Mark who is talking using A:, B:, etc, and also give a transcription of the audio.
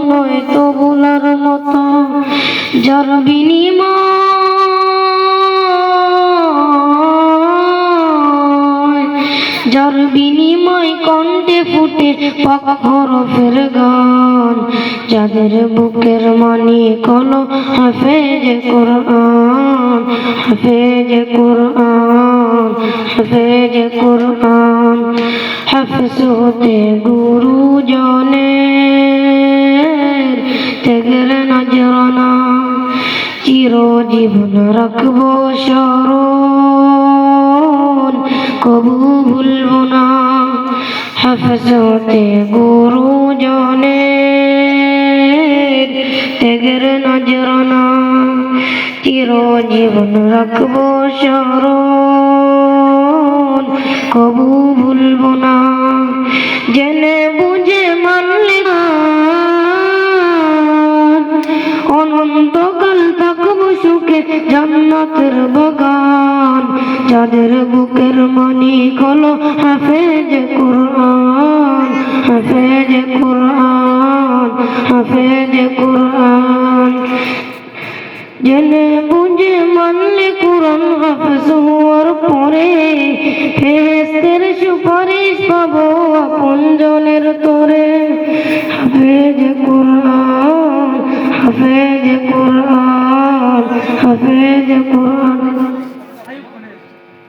A: নয় তো বলার মতো, যার বিনিময় কণ্ঠে ফুটে পাক হরফের গান, যাদের বুকের মানি কলো হাফেজে কোরআন, হাফেজে কোরআন, হাফেজে কোরআন। হাফেজ হতে গুরুজনের ত্যাগের নজরানা চিরজীবন রাখবো স্মরণ, কবু ভুলবো না। হাফেজ হতে গুরুজনের ত্যাগের নজরানা চিরজীবন রাখবো স্মরণ, কবু ভুলবো না। জেনে বুঝে মানলে অনন্তকাল থাকবো সুখে জান্নাতের বাগান, যাদের বুকের মানি হলো হাফেজে কোরআন, হাফেজে কোরআন, হাফেজে কোরআন। জেনে বুঝে মানলে কোরআন হাফেজ হওয়ার পরে ফেরেশতার সুপারিশ পাবো আপনজনের তরে। হাফেজে কোরআন, হাফেজে কোরআন, হাফেজে কোরআন।